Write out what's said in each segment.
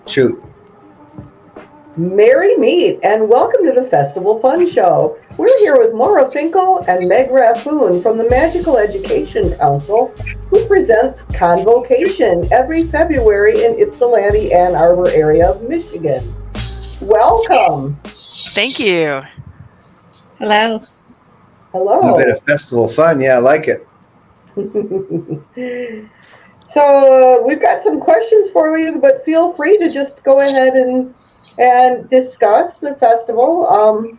Shoot. Merry meet and welcome to the Festival Fun Show. We're here with Maura Finkel and Meg Raffoon from the Magical Education Council, who presents ConVocation every February in Ypsilanti, Ann Arbor area of Michigan. Welcome. Thank you. Hello. Hello. A bit of festival fun. Yeah, I like it. So we've got some questions for you, but feel free to just go ahead and discuss the festival.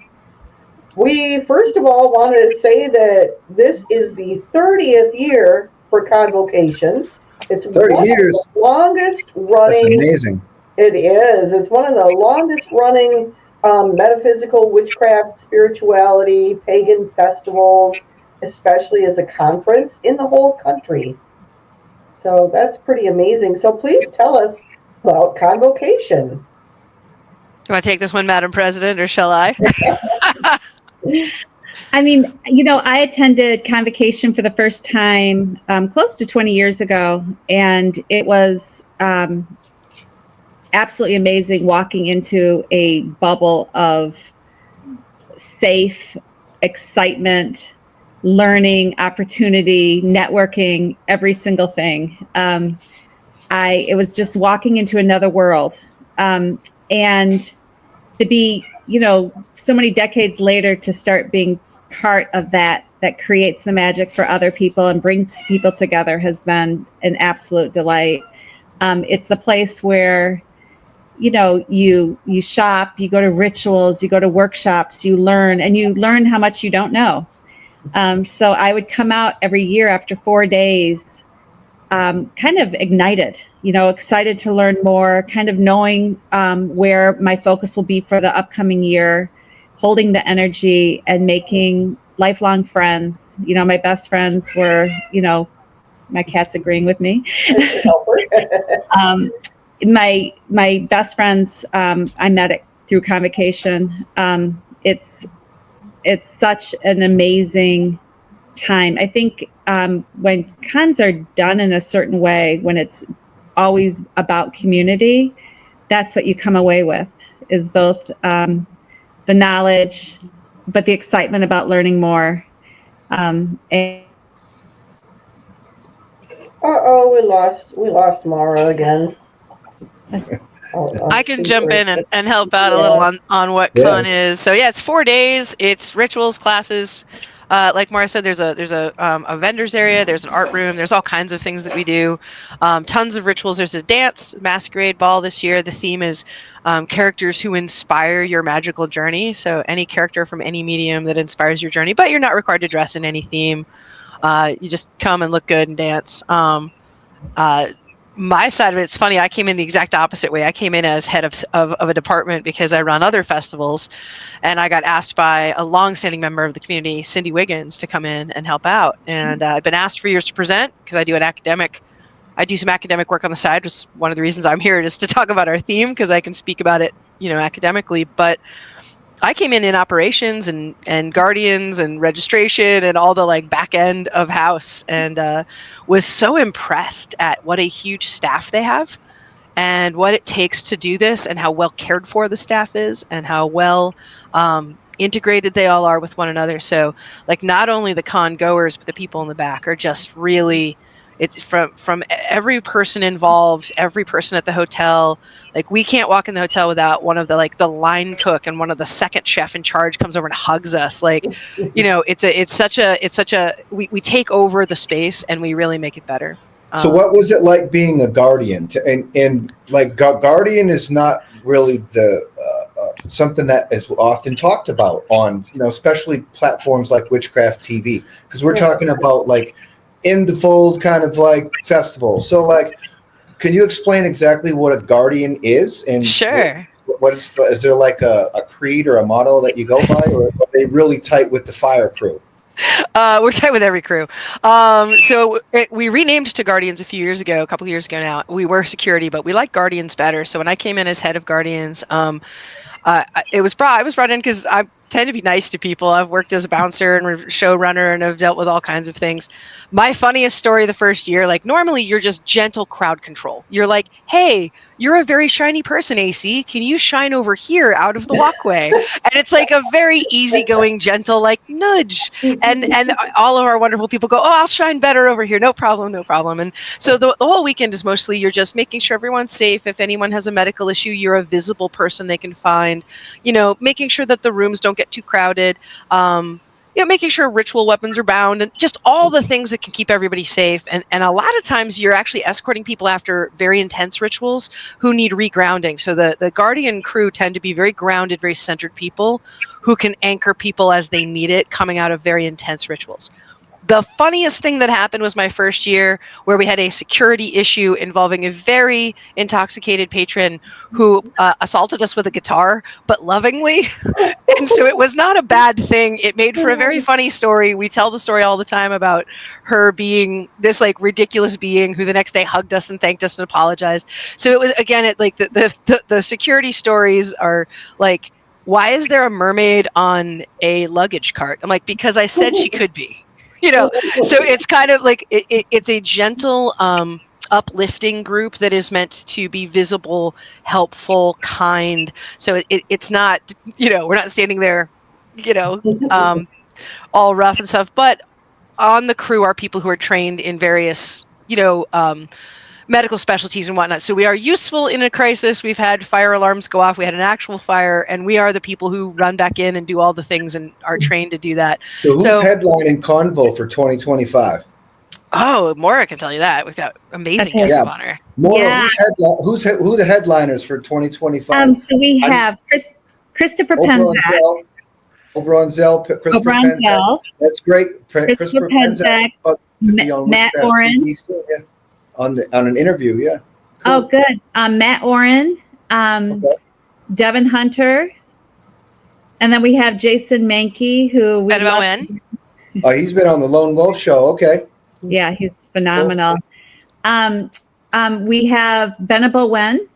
We first of all wanted to say that this is the 30th year for ConVocation. It's 30 years. Of the longest running. That's amazing. It is. It's one of the longest running metaphysical, witchcraft, spirituality, pagan festivals, especially as a conference in the whole country. So that's pretty amazing. So please tell us about ConVocation. Do you want to take this one, Madam President, or shall I? I mean, I attended ConVocation for the first time close to 20 years ago, and it was absolutely amazing walking into a bubble of safe excitement, learning, opportunity, networking, every single thing. It was just walking into another world. And to be, so many decades later, to start being part of that creates the magic for other people and brings people together has been an absolute delight. It's the place where, you shop, you go to rituals, you go to workshops, you learn how much you don't know. So I would come out every year after 4 days, kind of ignited, excited to learn more, kind of knowing where my focus will be for the upcoming year, holding the energy and making lifelong friends. My best friends were, my cat's agreeing with me. My best friends, I met through ConVocation. It's such an amazing time. I think when cons are done in a certain way, when it's always about community, that's what you come away with, is both the knowledge, but the excitement about learning more. We lost Mara again. I can jump in and help out a little on what con is. So yeah, it's 4 days. It's rituals, classes. Like Mara said, there's a vendors area. There's an art room. There's all kinds of things that we do. Tons of rituals. There's a dance masquerade ball this year. The theme is characters who inspire your magical journey. So any character from any medium that inspires your journey, but you're not required to dress in any theme. You just come and look good and dance. My side of it's funny. I came in the exact opposite way. I came in as head of a department because I run other festivals, and I got asked by a longstanding member of the community, Cindy Wiggins, to come in and help out. And I've been asked for years to present because I do some academic work on the side, which is one of the reasons I'm here, is to talk about our theme, because I can speak about it, academically. But I came in operations and guardians and registration and all the back end of house, and was so impressed at what a huge staff they have and what it takes to do this, and how well cared for the staff is, and how well integrated they all are with one another. So not only the con goers, but the people in the back are just really, it's from every person involved, every person at the hotel. We can't walk in the hotel without one of the the line cook and one of the second chef in charge comes over and hugs us. It's such a we take over the space and we really make it better. So what was it like being a guardian? Guardian is not really the something that is often talked about on, especially platforms like Witchcraft TV, because we're talking about in the fold kind of festival. So can you explain exactly what a guardian is? And sure. What is there a creed or a motto that you go by, or are they really tight with the fire crew? We're tight with every crew. We renamed to Guardians a couple of years ago now. We were security, but we like Guardians better. So when I came in as head of Guardians, I was brought in because I tend to be nice to people. I've worked as a bouncer and showrunner, and I've dealt with all kinds of things. My funniest story the first year, like normally you're just gentle crowd control. You're like, hey, you're a very shiny person, AC. Can you shine over here out of the walkway? And it's like a very easygoing, gentle, like nudge. And all of our wonderful people go, oh, I'll shine better over here. No problem, no problem. And so the whole weekend is mostly you're just making sure everyone's safe. If anyone has a medical issue, you're a visible person they can find. Making sure that the rooms don't get too crowded. Making sure ritual weapons are bound, and just all the things that can keep everybody safe. And a lot of times you're actually escorting people after very intense rituals who need regrounding. So the Guardian crew tend to be very grounded, very centered people who can anchor people as they need it coming out of very intense rituals. The funniest thing that happened was my first year where we had a security issue involving a very intoxicated patron who assaulted us with a guitar, but lovingly. And so it was not a bad thing. It made for a very funny story. We tell the story all the time about her being this like ridiculous being who the next day hugged us and thanked us and apologized. So it was, again, the security stories are like, why is there a mermaid on a luggage cart? I'm like, because I said she could be. So it's kind of like it's a gentle uplifting group that is meant to be visible, helpful, kind. So it's not, we're not standing there, all rough and stuff, but on the crew are people who are trained in various, medical specialties and whatnot. So we are useful in a crisis. We've had fire alarms go off. We had an actual fire, and we are the people who run back in and do all the things and are trained to do that. So who's headlining Convo for 2025? Oh, Maura can tell you that. We've got amazing guests of honor. Maura, who are the headliners for 2025? So we have Christopher Penzak. Obronzel, Christopher Penzak. That's great. Christopher Penzak, Matt Oren. On an interview, yeah. Cool. Oh, good. Matt Oren, Devin Hunter, and then we have Jason Mankey, who we love. Oh, he's been on the Lone Wolf Show. Okay. Yeah, he's phenomenal. Cool. We have Benabo Wen.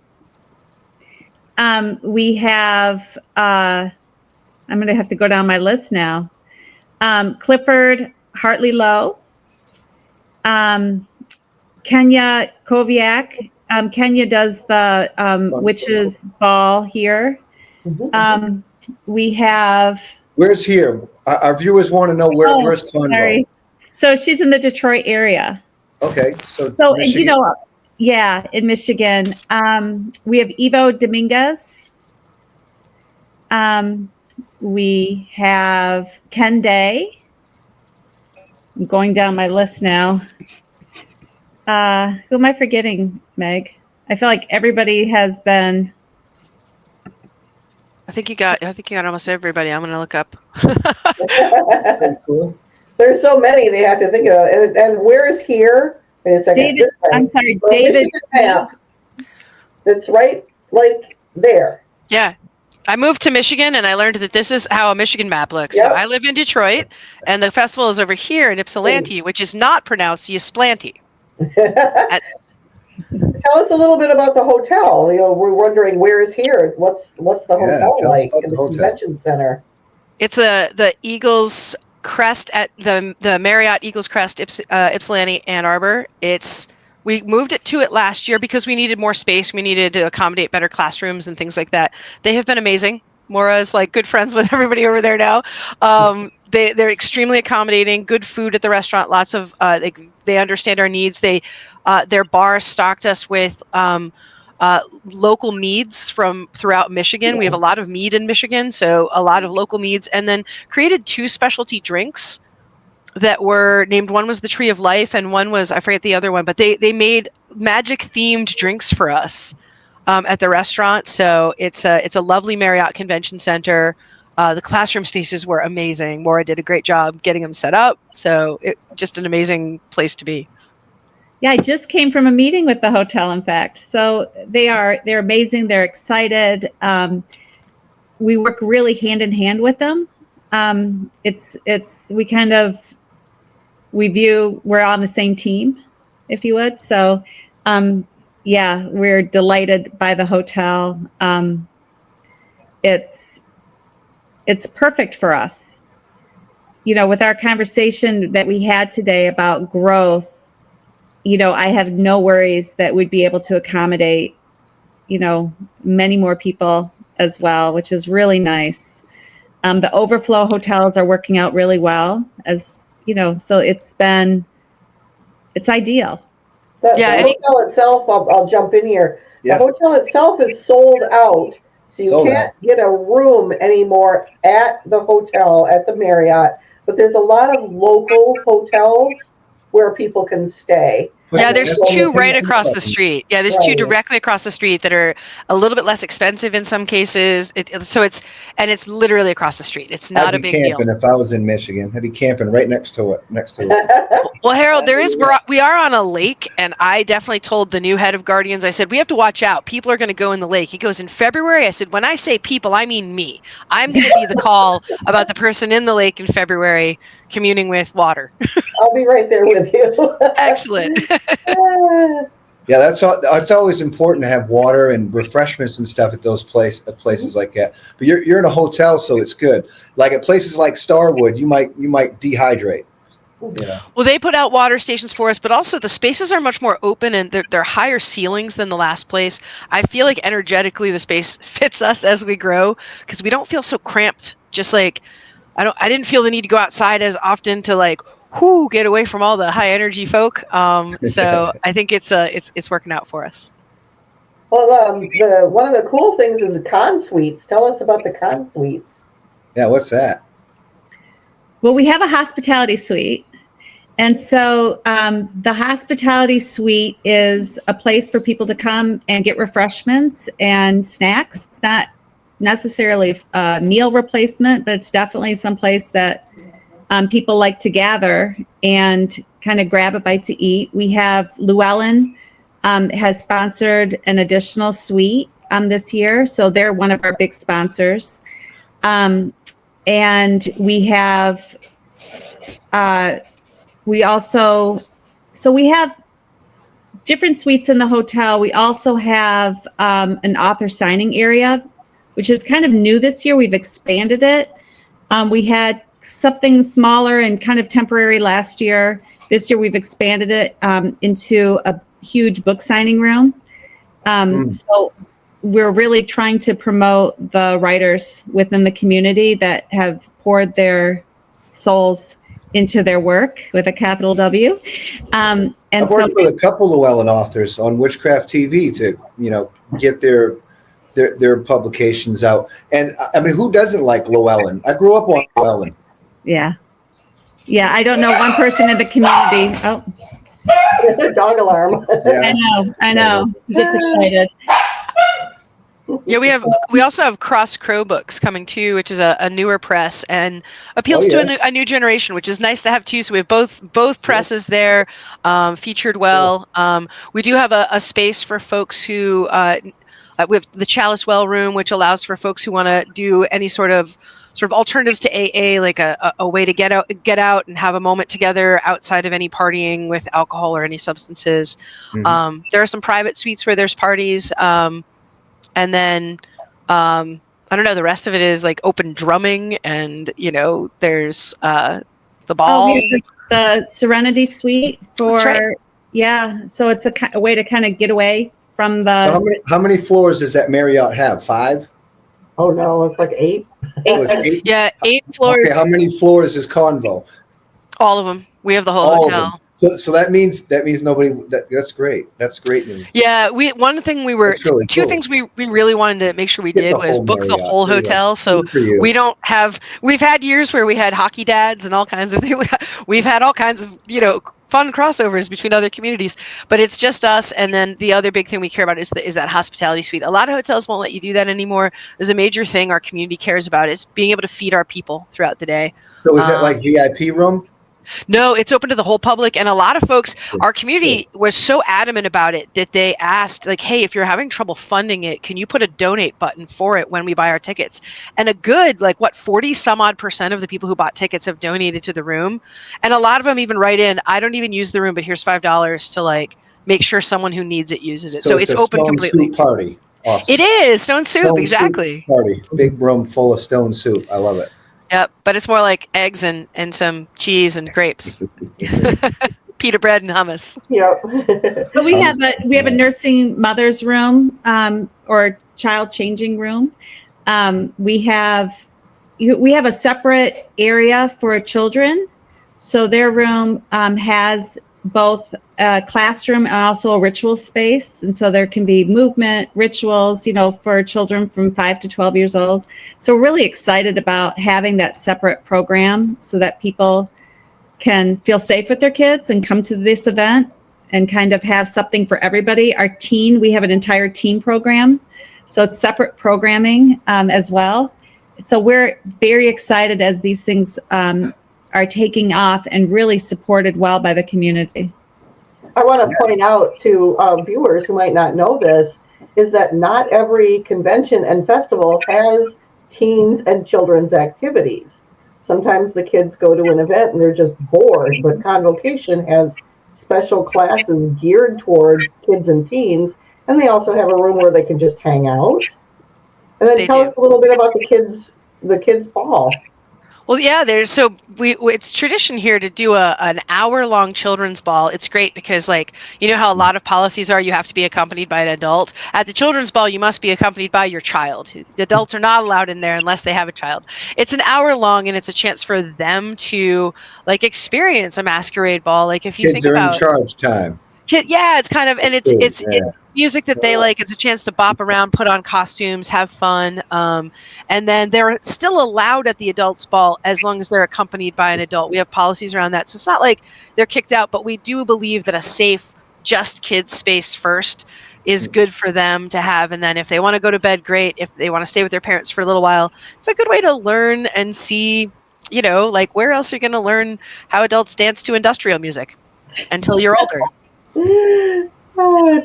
We have. I'm going to have to go down my list now. Clifford Hartley Lowe. Kenya Koviak. Kenya does the witches ball here. We have. Where's here? Our viewers want to know where's Convo. Sorry. So she's in the Detroit area. Okay. So Michigan. In Michigan. We have Evo Dominguez. We have Ken Day. I'm going down my list now. Who am I forgetting, Meg? I feel like everybody has been. I think you got almost everybody. I'm going to look up. Cool. There's so many they have to think of. And where is here? Wait a second. David. I'm sorry, David. It's right, like there. Yeah. I moved to Michigan, and I learned that this is how a Michigan map looks. Yep. So I live in Detroit, and the festival is over here in Ypsilanti, which is not pronounced Ysplanti. Tell us a little bit about the hotel. We're wondering where is here. What's the hotel like in the convention center? It's the Eagles Crest at the Marriott Eagles Crest Ypsilanti Ann Arbor. We moved to it last year because we needed more space. We needed to accommodate better classrooms and things like that. They have been amazing. Maura's like good friends with everybody over there now. They're extremely accommodating. Good food at the restaurant. Lots of they understand our needs. Their bar stocked us with local meads from throughout Michigan. We have a lot of mead in Michigan, so a lot of local meads, and then created 2 specialty drinks that were named. One was the Tree of Life, and one was, I forget the other one, but they made magic themed drinks for us at the restaurant. So it's a lovely Marriott Convention Center. The classroom spaces were amazing. Maura did a great job getting them set up. So just an amazing place to be. Yeah, I just came from a meeting with the hotel, in fact. So they're amazing. They're excited. We work really hand in hand with them. We view we're on the same team, if you would. So, we're delighted by the hotel. it's perfect for us. You know, with our conversation that we had today about growth, you know, I have no worries that we'd be able to accommodate, you know, many more people as well, which is really nice. The overflow hotels are working out really well, as you know, so it's ideal. The Yeah, hotel itself, I'll jump in here. Yeah. The hotel itself is sold out, so you Sold can't get a room anymore at the hotel, at the Marriott. But there's a lot of local hotels where people can stay. Yeah, there's That's two the right thing. across the street. Yeah, there's two Right. directly across the street that are a little bit less expensive in some cases. So it's literally across the street. It's not a I'd be big deal. camping if I was in Michigan. I'd be camping right next to it. Well, Harold, we are on a lake, and I definitely told the new head of Guardians, I said, we have to watch out. People are going to go in the lake. He goes, in February? I said, when I say people, I mean me. I'm going to be the call about the person in the lake in February communing with water. I'll be right there with you. Excellent. Yeah, it's always important to have water and refreshments and stuff at those places like that. But you're in a hotel, so it's good. Like at places like Starwood, you might dehydrate. You know. Well, they put out water stations for us, but also the spaces are much more open and they're higher ceilings than the last place. I feel like energetically the space fits us as we grow because we don't feel so cramped. Just like I didn't feel the need to go outside as often to like get away from all the high energy folk. So I think it's working out for us. Well, one of the cool things is the con suites. Tell us about the con suites. Yeah, what's that? Well, we have a hospitality suite. And so the hospitality suite is a place for people to come and get refreshments and snacks. It's not necessarily a meal replacement, but it's definitely some place that people like to gather and kind of grab a bite to eat. We have Llewellyn has sponsored an additional suite this year. So they're one of our big sponsors. And we have we have different suites in the hotel. We also have an author signing area, which is kind of new this year. We've expanded it. We had something smaller and kind of temporary last year. This year we've expanded it into a huge book signing room. So we're really trying to promote the writers within the community that have poured their souls into their work with a capital W. And I've worked with a couple Llewellyn authors on Witchcraft TV to, get their publications out. And I mean, who doesn't like Llewellyn? I grew up on Llewellyn. Yeah. Yeah. I don't know one person in the community. Oh, Dog alarm. Yeah. I know. He gets excited. Yeah, we also have Cross Crow Books coming too, which is a newer press and appeals to a new generation, which is nice to have too. So we have both presses there, featured well. We do have a space for folks who we have the Chalice Well room, which allows for folks who want to do any sort of alternatives to AA, like a way to get out and have a moment together outside of any partying with alcohol or any substances. Mm-hmm. There are some private suites where there's parties. And then, I don't know, the rest of it is like open drumming and, there's the ball. Oh, we have the Serenity Suite That's right. Yeah. So it's a way to kind of get away from the. So how many floors does that Marriott have? 5? Oh, no, it's like 8. Oh, it's 8? Yeah, 8 floors. Okay, how many floors is Convo? All of them. We have the whole All hotel. of them. So that means nobody. That's great. That's great news. Yeah, two things we really wanted to make sure we did was book the whole hotel. So we've had years where we had hockey dads and all kinds of things. We've had all kinds of, fun crossovers between other communities, but it's just us. And then the other big thing we care about is that hospitality suite. A lot of hotels won't let you do that anymore. There's a major thing our community cares about is being able to feed our people throughout the day. So is that like VIP room? No, it's open to the whole public. And a lot of folks, our community was so adamant about it that they asked, like, hey, if you're having trouble funding it, can you put a donate button for it when we buy our tickets? And a good, 40 some odd % of the people who bought tickets have donated to the room. And a lot of them even write in, I don't even use the room, but here's $5 to make sure someone who needs it uses it. So it's open completely. Party. Awesome. It is stone soup, Stone exactly. soup party. Big room full of stone soup. I love it. Yep, but it's more like eggs and some cheese and grapes, pita bread and hummus. Yep. But we have a nursing mother's room, or child changing room. We have a separate area for children, so their room has both a classroom and also a ritual space, and so there can be movement rituals, for children from 5 to 12 years old. So we're really excited about having that separate program so that people can feel safe with their kids and come to this event and kind of have something for everybody. We have an entire teen program, so it's separate programming as well. So we're very excited as these things are taking off and really supported well by the community. I want to point out to viewers who might not know this, is that not every convention and festival has teens and children's activities. Sometimes the kids go to an event and they're just bored, but ConVocation has special classes geared toward kids and teens, and they also have a room where they can just hang out. And then tell us a little bit about the kids' ball. Well, yeah, it's tradition here to do an hour-long children's ball. It's great because, like, you know how a lot of policies are, you have to be accompanied by an adult. At the children's ball, you must be accompanied by your child. The adults are not allowed in there unless they have a child. It's an hour long, and it's a chance for them to, like, experience a masquerade ball. Like, if you Kids think are about in charge time. Yeah, it's kind of, and it's Yeah. music that they like. It's a chance to bop around, put on costumes, have fun, and then they're still allowed at the adults' ball as long as they're accompanied by an adult. We have policies around that, so it's not like they're kicked out. But we do believe that a safe, just kids space first is good for them to have, and then if they want to go to bed, great. If they want to stay with their parents for a little while, it's a good way to learn and see. Like, where else are you going to learn how adults dance to industrial music until you're older?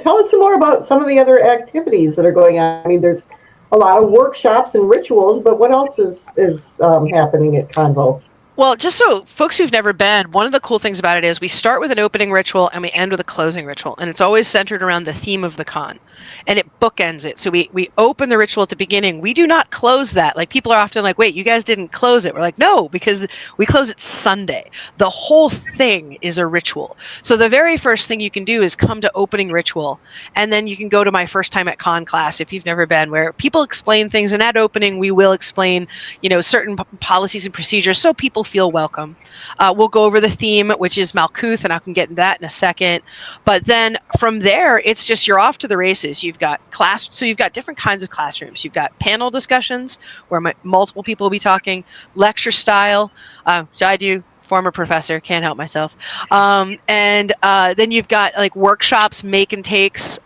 Tell us some more about some of the other activities that are going on. I mean, there's a lot of workshops and rituals, but what else is happening at Convo? Well, just so folks who've never been, one of the cool things about it is we start with an opening ritual and we end with a closing ritual. And it's always centered around the theme of the con. And it bookends it. So we open the ritual at the beginning. We do not close that. Like, people are often like, wait, you guys didn't close it. We're like, no, because we close it Sunday. The whole thing is a ritual. So the very first thing you can do is come to opening ritual. And then you can go to my first time at con class if you've never been, where people explain things. And at opening, we will explain, certain policies and procedures so people feel welcome. We'll go over the theme, which is Malkuth, and I can get into that in a second. But then from there, it's just you're off to the races. You've got you've got different kinds of classrooms. You've got panel discussions where multiple people will be talking, lecture style, which I do. Former professor, can't help myself. And then you've got like workshops, make and takes.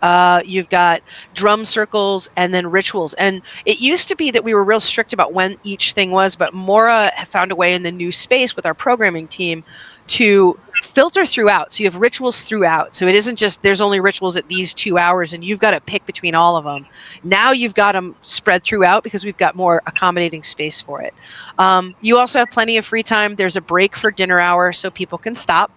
You've got drum circles and then rituals. And it used to be that we were real strict about when each thing was, but Maura found a way in the new space with our programming team to filter throughout. So you have rituals throughout. So it isn't just there's only rituals at these 2 hours and you've got to pick between all of them. Now you've got them spread throughout because we've got more accommodating space for it. You also have plenty of free time. There's a break for dinner hour so people can stop.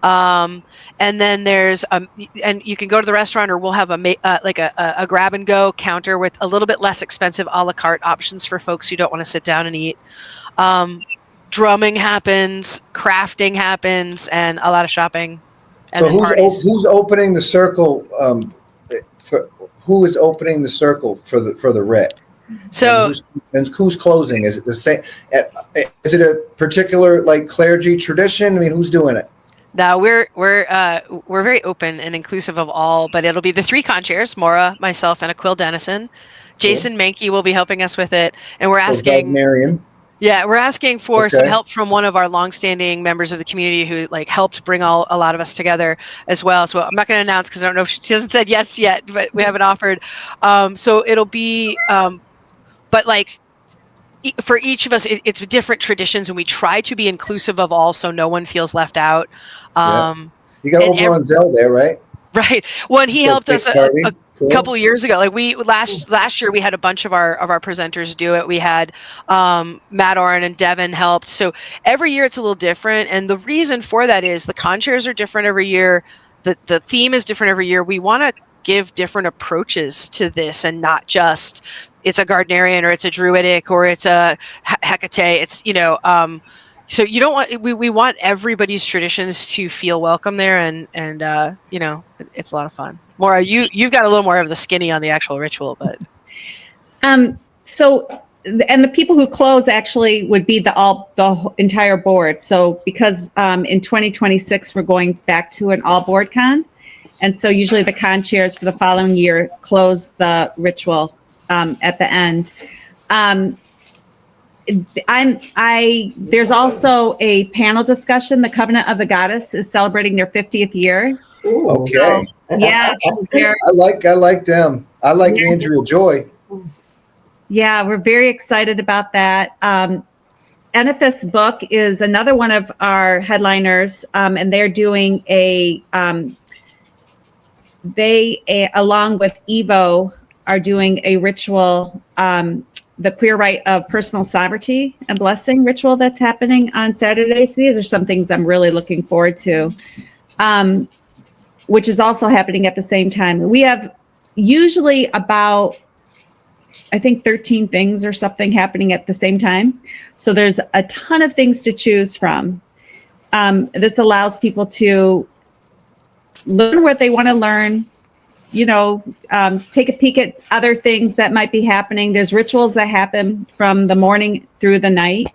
And then there's and you can go to the restaurant, or we'll have a grab and go counter with a little bit less expensive a la carte options for folks who don't want to sit down and eat. Drumming happens, crafting happens, and a lot of shopping. And so who's opening the circle? Who is opening the circle for the writ? So and who's closing? Is it the same? Is it a particular like clergy tradition? I mean, who's doing it? No, we're very open and inclusive of all, but it'll be the three con-chairs, Maura, myself, and Aquil Dennison. Jason Mankey will be helping us with it, and we're asking. Yeah, we're asking for some help from one of our longstanding members of the community who helped bring a lot of us together as well. So I'm not going to announce because I don't know if she hasn't said yes yet, but we haven't offered. So it'll be, but for each of us, it's different traditions, and we try to be inclusive of all, so no one feels left out. You got Oberon Zell there, right? Right. Well, he helped us a couple of years ago. Last year we had a bunch of our presenters do it. We had Matt Oren and Devin helped. So every year it's a little different, and the reason for that is the con chairs are different every year. The theme is different every year. We want to give different approaches to this, and not just it's a Gardnerian or it's a Druidic or it's a Hecate. It's, so you don't want, we want everybody's traditions to feel welcome there, and it's a lot of fun. Maura, you've got a little more of the skinny on the actual ritual, but so, and the people who close actually would be the entire board. So because in 2026 we're going back to an all board con, and so usually the con chairs for the following year close the ritual at the end. There's also a panel discussion. The Covenant of the Goddess is celebrating their 50th year. Ooh. Okay. So, yes, I like them. I like Andrea Joy. yeah, we're very excited about that. Enethys Book is another one of our headliners, and they're doing along with Evo, are doing a ritual, the Queer Rite of Personal Sovereignty and Blessing ritual that's happening on Saturday. So these are some things I'm really looking forward to, which is also happening at the same time. We have usually about, I think, 13 things or something happening at the same time. So there's a ton of things to choose from. This allows people to learn what they want to learn, take a peek at other things that might be happening. There's rituals that happen from the morning through the night.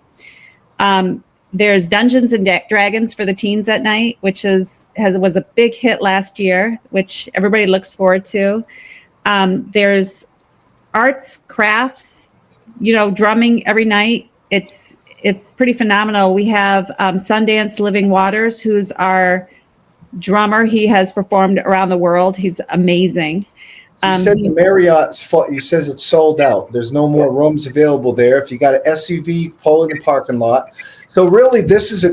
There's Dungeons and Dragons for the teens at night, which was a big hit last year, which everybody looks forward to. There's arts, crafts, drumming every night. It's pretty phenomenal. We have Sundance Living Waters, who's our drummer. He has performed around the world. He's amazing. You said the Marriott's, you says it's sold out. There's no more rooms available there. If you got an SUV, pull in the parking lot. So really, this is a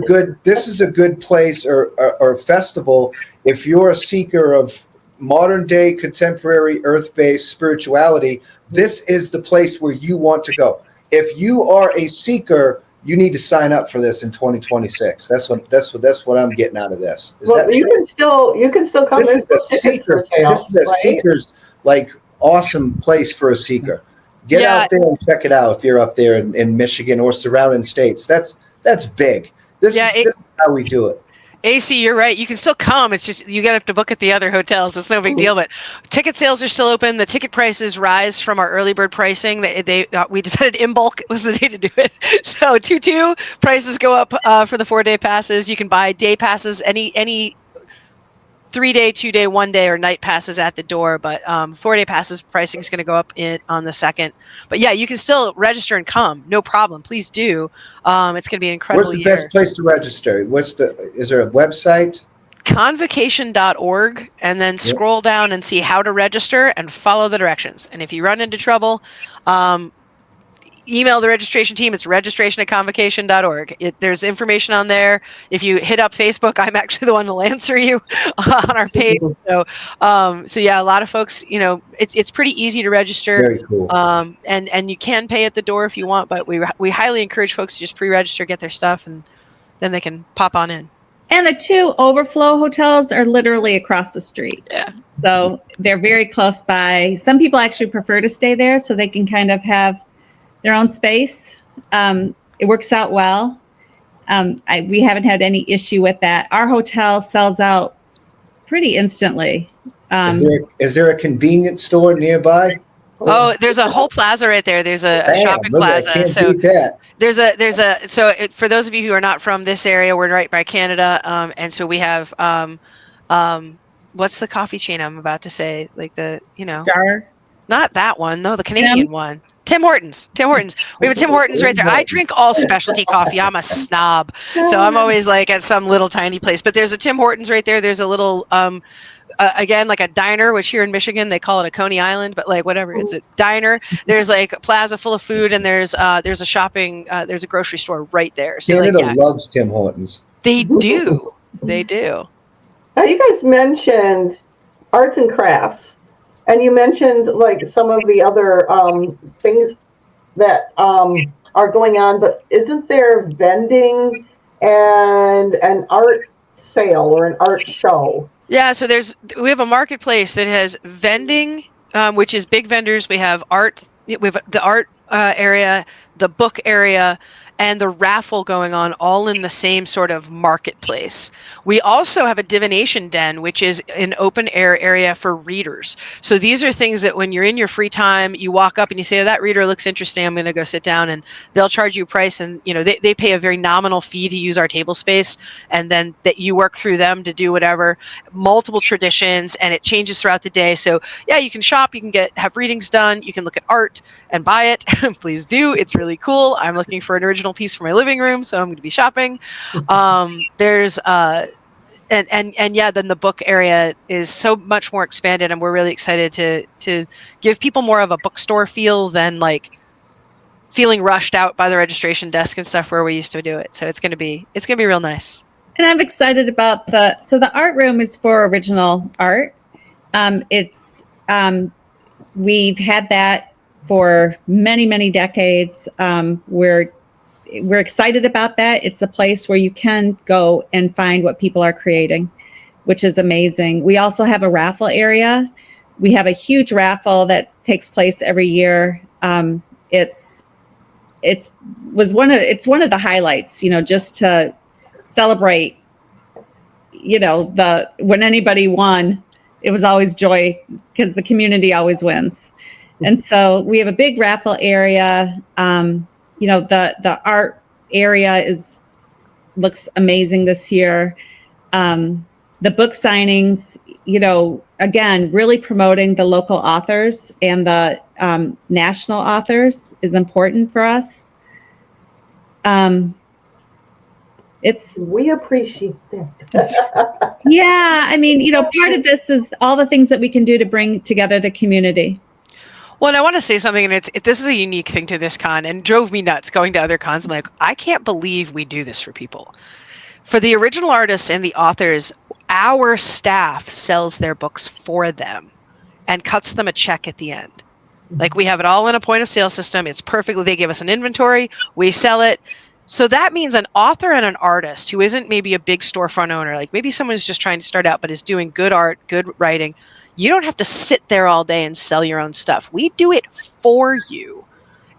good place or festival if you're a seeker of modern day, contemporary, earth-based spirituality. This is the place where you want to go. If you are a seeker, you need to sign up for this in 2026. That's what I'm getting out of this. Is that true? You can still come. This is a seeker. This is a seeker's awesome place for a seeker. Get out there and check it out if you're up there in Michigan or surrounding states. That's big. This is how we do it. AC, you're right. You can still come. It's just you have to book at the other hotels. It's no big deal. But ticket sales are still open. The ticket prices rise from our early bird pricing. We decided in bulk was the day to do it. So 2 prices go up for the 4-day passes. You can buy day passes, any 3-day, 2-day, 1-day, or night passes at the door. But 4-day passes pricing is going to go up on the 2nd. But yeah, you can still register and come. No problem. Please do. It's going to be an incredible year. Where's the best place to register? Is there a website? ConVocation.org, and then scroll down and see how to register and follow the directions. And if you run into trouble, email the registration team. It's registration@convocation.org. There's information on there. If you hit up Facebook, I'm actually the one who'll answer you on our page. So yeah, a lot of folks, it's pretty easy to register. Very cool. And you can pay at the door if you want, but we highly encourage folks to just pre-register, get their stuff, and then they can pop on in. And the 2 overflow hotels are literally across the street. Yeah. So they're very close by. Some people actually prefer to stay there so they can kind of have their own space. It works out well. We haven't had any issue with that. Our hotel sells out pretty instantly. Is there a convenience store nearby? Oh, there's a whole plaza right there. There's a shopping plaza. For those of you who are not from this area, we're right by Canada, and so we have what's the coffee chain I'm about to say? Star. Not that one. No, the Canadian one. Tim Hortons. We have a Tim Hortons right there. I drink all specialty coffee. I'm a snob. So I'm always at some little tiny place. But there's a Tim Hortons right there. There's a little, again, like a diner, which here in Michigan, they call it a Coney Island. But whatever, it's a diner. There's a plaza full of food. And there's a shopping, there's a grocery store right there. So Canada loves Tim Hortons. They do. They do. Now, you guys mentioned arts and crafts. And you mentioned some of the other things that are going on, but isn't there vending and an art sale or an art show Yeah, so we have a marketplace that has vending, which is big vendors. We have art, we have the art area, the book area, and the raffle going on all in the same sort of marketplace. We also have a divination den, which is an open air area for readers. So these are things that when you're in your free time, you walk up and you say, oh, that reader looks interesting, I'm going to go sit down, and they'll charge you a price, and they pay a very nominal fee to use our table space, and then that you work through them to do whatever. Multiple traditions, and it changes throughout the day. So yeah, you can shop, you can have readings done, you can look at art and buy it. Please do, it's really cool. I'm looking for an original piece for my living room, so I'm going to be shopping. There's and yeah, then the book area is so much more expanded, and we're really excited to give people more of a bookstore feel than like feeling rushed out by the registration desk and stuff where we used to do it. So it's going to be real nice. And I'm excited about the art room is for original art. We've had that for many, many decades. We're excited about that. It's a place where you can go and find what people are creating, which is amazing. We also have a raffle area. We have a huge raffle that takes place every year. It's one of the highlights, just to celebrate, when anybody won, it was always joy because the community always wins. And so we have a big raffle area. The art area looks amazing this year. The book signings, again, really promoting the local authors and the national authors is important for us. We appreciate that. Yeah, part of this is all the things that we can do to bring together the community. Well, and I want to say something, and this is a unique thing to this con, and drove me nuts going to other cons. I'm like, I can't believe we do this for people. For the original artists and the authors, our staff sells their books for them and cuts them a check at the end. Like, we have it all in a point of sale system. It's perfectly, they give us an inventory, we sell it. So that means an author and an artist who isn't maybe a big storefront owner, like maybe someone who's just trying to start out but is doing good art, good writing, you don't have to sit there all day and sell your own stuff. We do it for you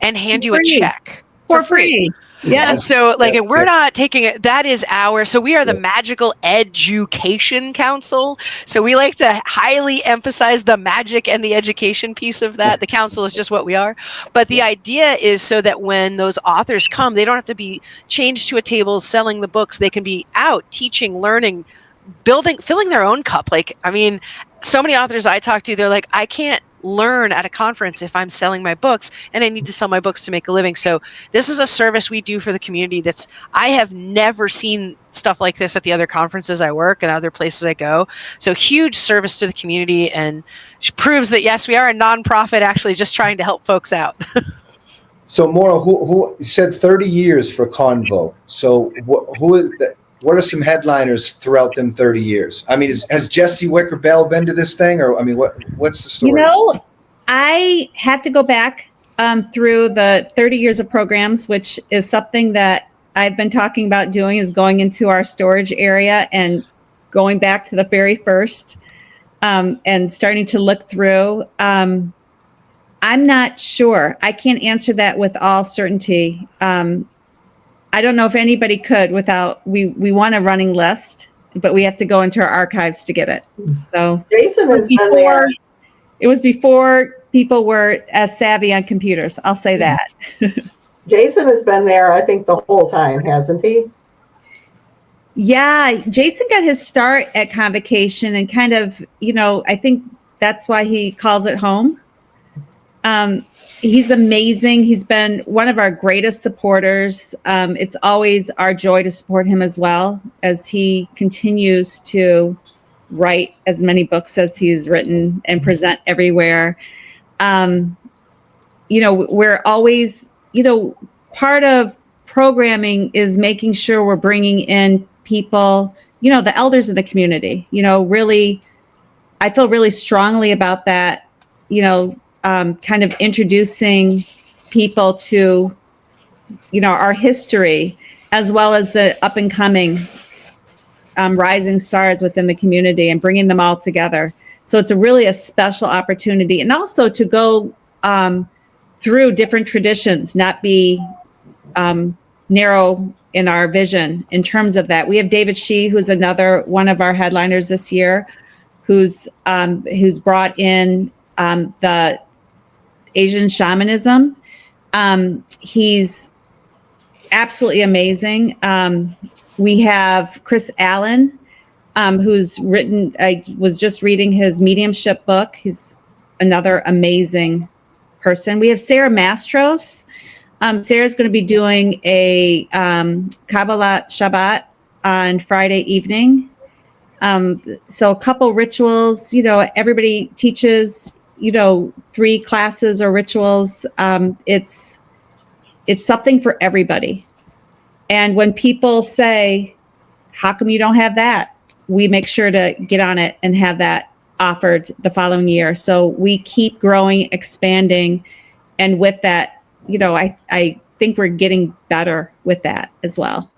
and hand you a check for free. Yeah. And so we're not taking it. That is so we are the Magical Education Council. So we like to highly emphasize the magic and the education piece of that. The council is just what we are. But the idea is so that when those authors come, they don't have to be changed to a table selling the books. They can be out teaching, learning, filling their own cup. So many authors I talk to, they're like, I can't learn at a conference if I'm selling my books, and I need to sell my books to make a living. So this is a service we do for the community I have never seen stuff like this at the other conferences I work and other places I go. So huge service to the community, and proves that yes, we are a nonprofit actually just trying to help folks out. So Maura, who said 30 years for Convo? So who is that? What are some headliners throughout them 30 years? Has Jesse Wicker Bell been to this thing, or what's the story? I have to go back through the 30 years of programs, which is something that I've been talking about doing, is going into our storage area and going back to the very first and starting to look through. I'm not sure. I can't answer that with all certainty. I don't know if anybody could without, we want a running list, but we have to go into our archives to get it. So Jason has been there. It was before people were as savvy on computers. I'll say that. Jason has been there, I think, the whole time, hasn't he? Yeah, Jason got his start at ConVocation and kind of, I think that's why he calls it home. He's amazing. He's been one of our greatest supporters. It's always our joy to support him as well as he continues to write as many books as he's written and present everywhere. We're always, part of programming is making sure we're bringing in people, the elders of the community, really, I feel really strongly about that, kind of introducing people to, our history, as well as the up and coming rising stars within the community and bringing them all together. So it's really a special opportunity, and also to go through different traditions, not be narrow in our vision in terms of that. We have David Shee, who's another one of our headliners this year, who's brought in the Asian shamanism. He's absolutely amazing. We have Chris Allen, who's written, I was just reading his mediumship book. He's another amazing person. We have Sarah Mastros. Sarah's going to be doing a Kabbalah Shabbat on Friday evening. So a couple rituals, everybody teaches, 3 classes or rituals. It's something for everybody. And when people say, how come you don't have that? We make sure to get on it and have that offered the following year. So we keep growing, expanding. And with that, I think we're getting better with that as well.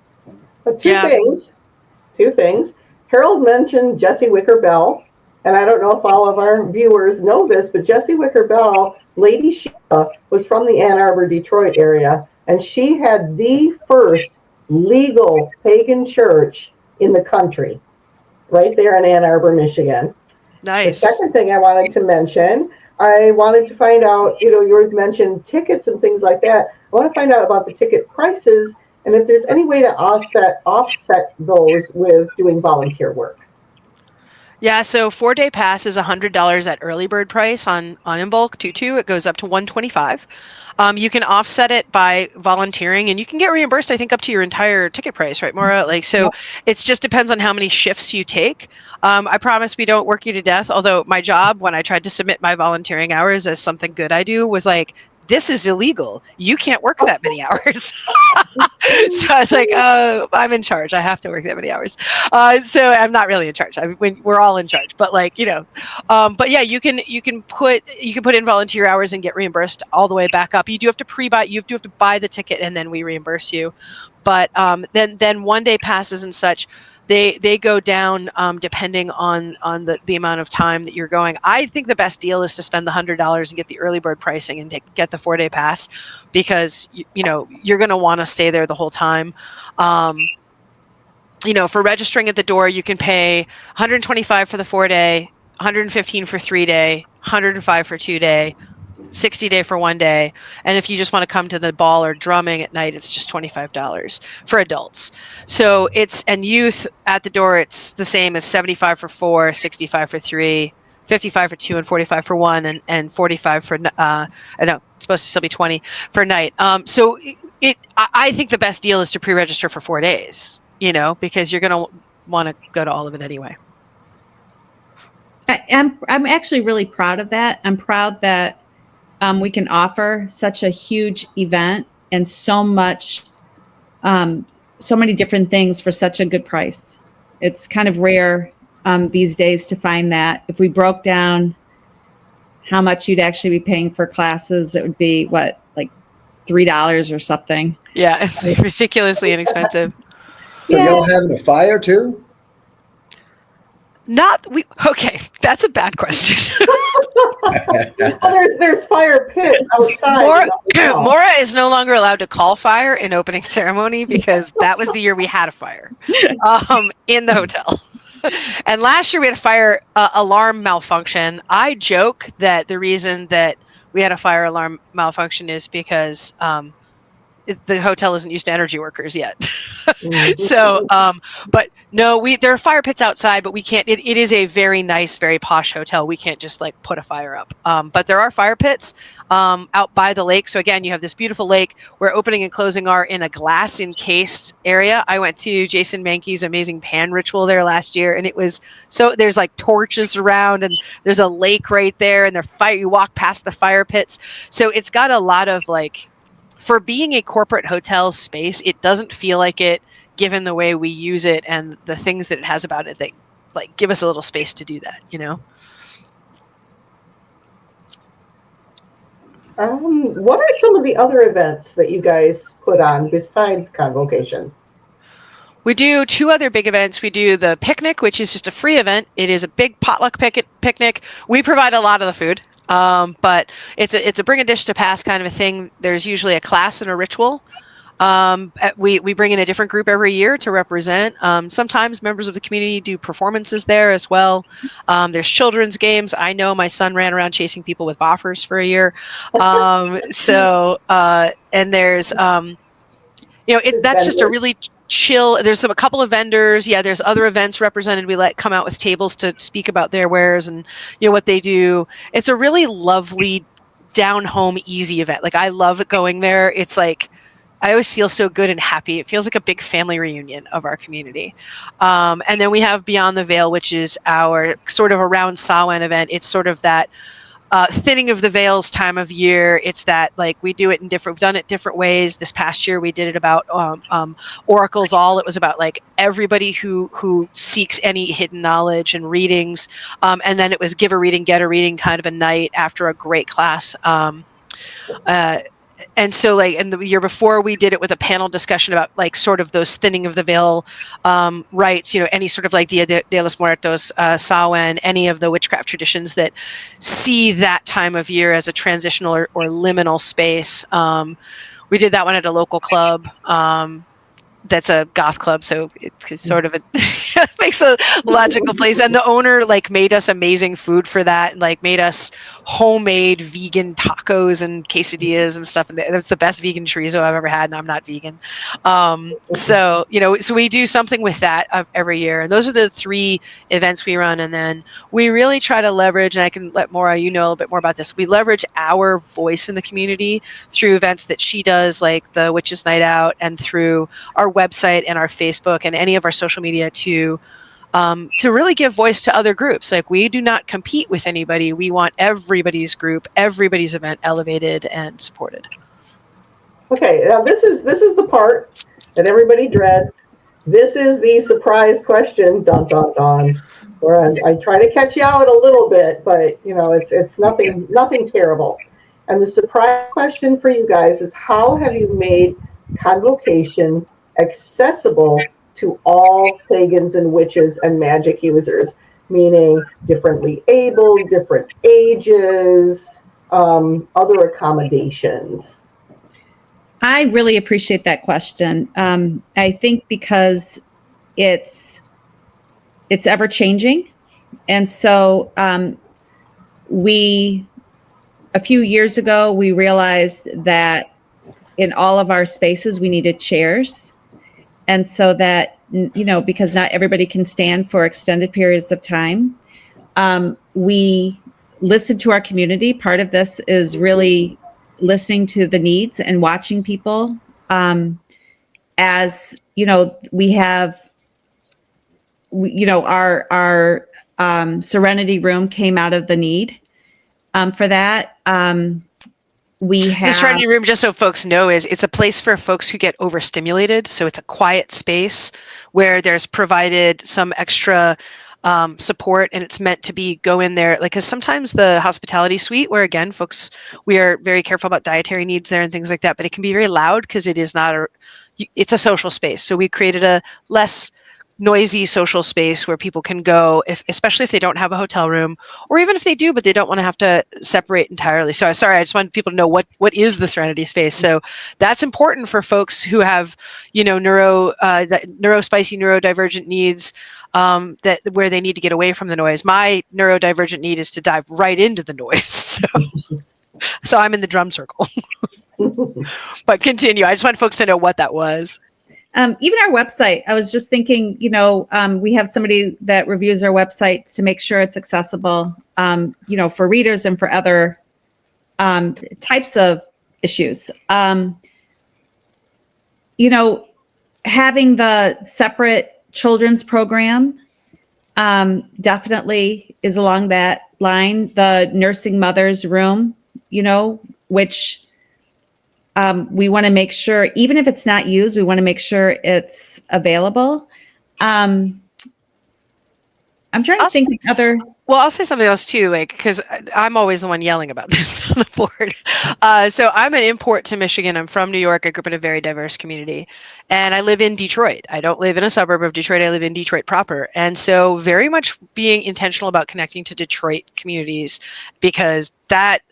But two things. Harold mentioned Jessie Wicker Bell, and I don't know if all of our viewers know this, but Jessie Wicker Bell, Lady Sheila, was from the Ann Arbor, Detroit area, and she had the first legal pagan church in the country, right there in Ann Arbor, Michigan. Nice. The second thing I wanted to mention, I wanted to find out, you mentioned tickets and things like that. I want to find out about the ticket prices and if there's any way to offset those with doing volunteer work. Yeah, so 4-day pass is $100 at early bird price on in bulk 2.2. It goes up to $125. You can offset it by volunteering, and you can get reimbursed, I think, up to your entire ticket price, right, Maura? It just depends on how many shifts you take. I promise we don't work you to death. Although my job, when I tried to submit my volunteering hours as something good I do, was like, this is illegal. You can't work that many hours. So I was like, oh, I'm in charge. I have to work that many hours. So I'm not really in charge. We're all in charge, but but yeah, you can put in volunteer hours and get reimbursed all the way back up. You do have to pre-buy. You have to buy the ticket, and then we reimburse you. But then 1-day passes and such, they go down depending on the amount of time that you're going. I think the best deal is to spend the $100 and get the early bird pricing and get the 4-day pass, because you're going to want to stay there the whole time. For registering at the door, you can pay $125 for the 4-day, $115 for 3-day, $105 for 2-day, $60 for 1-day. And if you just want to come to the ball or drumming at night, it's just $25 for adults. So and youth at the door, it's the same as $75 for 4, $65 for 3, $55 for 2, and $45 for 1, and $45 for I know it's supposed to still be $20 for night. So I think the best deal is to pre-register for 4 days, because you're going to want to go to all of it anyway. I'm actually really proud of that. I'm proud that we can offer such a huge event and so many different things for such a good price. It's kind of rare these days to find that. If we broke down how much you'd actually be paying for classes, it would be like $3 or something. Yeah, it's ridiculously inexpensive. So y'all having a fire too? Okay, that's a bad question. There's fire pits outside. Maura is no longer allowed to call fire in opening ceremony, because that was the year we had a fire in the hotel. And last year we had a fire alarm malfunction. I joke that the reason that we had a fire alarm malfunction is because the hotel isn't used to energy workers yet. So, but no, there are fire pits outside, but we can't, it is a very nice, very posh hotel. We can't just put a fire up. But there are fire pits out by the lake. So again, you have this beautiful lake where opening and closing are in a glass encased area. I went to Jason Mankey's amazing pan ritual there last year, and it was, so there's torches around, and there's a lake right there, and you walk past the fire pits. So it's got a lot of for being a corporate hotel space, it doesn't feel like it, given the way we use it and the things that it has about it that give us a little space to do that, What are some of the other events that you guys put on besides ConVocation? We do two other big events. We do the picnic, which is just a free event. It is a big potluck picnic. We provide a lot of the food, but it's a bring a dish to pass kind of a thing. There's usually a class and a ritual. We bring in a different group every year to represent. Sometimes members of the community do performances there as well. There's children's games. I know my son ran around chasing people with boffers for a year. And there's that's just a really chill. There's a couple of vendors. Yeah, there's other events represented. We let come out with tables to speak about their wares and what they do. It's a really lovely, down home, easy event. Like, I love going there. It's like I always feel so good and happy. It feels like a big family reunion of our community. And then we have Beyond the Veil, which is our sort of around Samhain event. It's sort of that thinning of the veils time of year. It's that, like, we've done it different ways. This past year we did it about oracles all. It was about like everybody who seeks any hidden knowledge and readings. And then it was give a reading, get a reading kind of a night after a great class. And so, like, and the year before we did it with a panel discussion about like sort of those thinning of the veil rites, any sort of like Dia de los Muertos, Samhain, any of the witchcraft traditions that see that time of year as a transitional or liminal space. We did that one at a local club. That's a goth club, so it's sort of makes a logical place. And the owner like made us amazing food for that, and like made us homemade vegan tacos and quesadillas and stuff. And that's the best vegan chorizo I've ever had, and I'm not vegan. So we do something with that every year. And those are the three events we run. And then we really try to leverage, and I can let Maura, a little bit more about this. We leverage our voice in the community through events that she does, like the Witches Night Out, and through our website and our Facebook and any of our social media to really give voice to other groups. Like, we do not compete with anybody. We want everybody's group, everybody's event elevated and supported. Okay, now this is the part that everybody dreads. This is the surprise question, dun dun dun. Where I try to catch you out a little bit, but it's nothing terrible. And the surprise question for you guys is, how have you made ConVocation accessible to all pagans and witches and magic users, meaning differently abled, different ages, other accommodations? I really appreciate that question. I think because it's ever changing. And so a few years ago, we realized that in all of our spaces, we needed chairs. And so that, because not everybody can stand for extended periods of time, we listened to our community. Part of this is really listening to the needs and watching people. As we have, our Serenity Room came out of the need for that. We have the Serenity Room, just so folks know, it's a place for folks who get overstimulated. So it's a quiet space where there's provided some extra support, and it's meant to go in there, like, because sometimes the hospitality suite, where again, folks, we are very careful about dietary needs there and things like that, but it can be very loud because it is not it's a social space. So we created a less noisy social space where people can go, especially if they don't have a hotel room, or even if they do, but they don't want to have to separate entirely. So sorry, I just want people to know what is the Serenity space. So that's important for folks who have, neurodivergent needs, where they need to get away from the noise. My neurodivergent need is to dive right into the noise. So I'm in the drum circle. But continue. I just want folks to know what that was. Even our website, I was just thinking, we have somebody that reviews our website to make sure it's accessible, for readers and for other types of issues. Having the separate children's program definitely is along that line. The nursing mothers room, which we want to make sure, even if it's not used, we want to make sure it's available. I'm trying to think of other. Well, I'll say something else too, like, because I'm always the one yelling about this on the board. So I'm an import to Michigan. I'm from New York. I grew up in a very diverse community, and I live in Detroit. I don't live in a suburb of Detroit. I live in Detroit proper. And so very much being intentional about connecting to Detroit communities, because that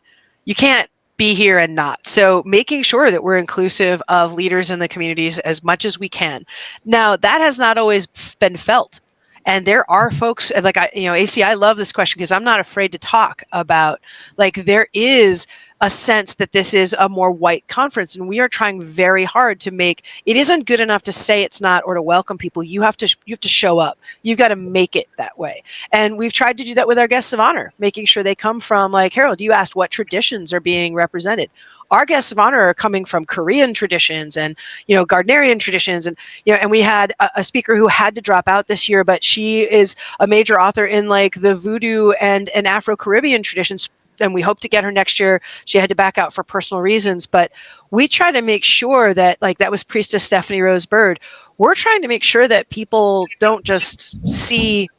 you can't be here and not. So making sure that we're inclusive of leaders in the communities as much as we can. Now, that has not always been felt. And there are folks like AC, I love this question because I'm not afraid to talk about, like, there is a sense that this is a more white conference, and we are trying very hard to make it isn't good enough to say it's not or to welcome people. You have to show up. You've got to make it that way. And we've tried to do that with our guests of honor, making sure they come from, like, Harold, you asked what traditions are being represented. Our guests of honor are coming from Korean traditions and, Gardnerian traditions. And, and we had a speaker who had to drop out this year, but she is a major author in, like, the Voodoo and Afro-Caribbean traditions. And we hope to get her next year. She had to back out for personal reasons, but we try to make sure that, like, that was Priestess Stephanie Rose Bird. We're trying to make sure that people don't just see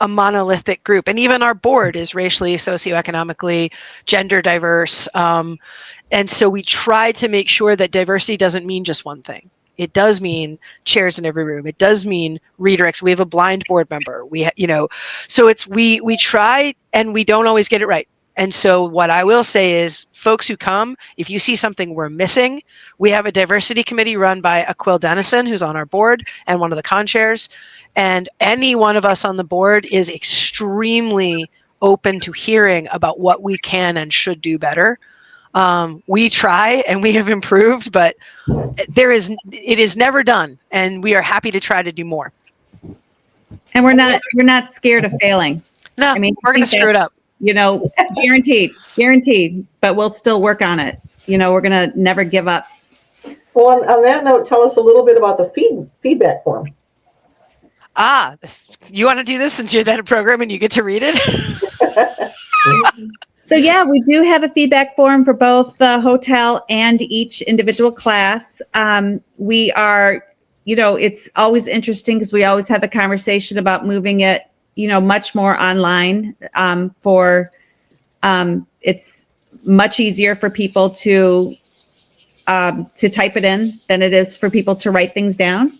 a monolithic group. And even our board is racially, socioeconomically, gender diverse. And so we try to make sure that diversity doesn't mean just one thing. It does mean chairs in every room. It does mean redirects. We have a blind board member. So it's we try, and we don't always get it right. And so what I will say is, folks who come, if you see something we're missing, we have a diversity committee run by Aquil Dennison, who's on our board and one of the con-chairs. And any one of us on the board is extremely open to hearing about what we can and should do better. We try and we have improved, but it is never done. And we are happy to try to do more. And we're not scared of failing. No, we're going to screw it up. Guaranteed, but we'll still work on it. We're going to never give up. Well, on that note, tell us a little bit about the feedback form. You want to do this since you're at a program and you get to read it? So yeah, we do have a feedback form for both the hotel and each individual class. We are, it's always interesting because we always have a conversation about moving it, much more online. It's much easier for people to type it in than it is for people to write things down.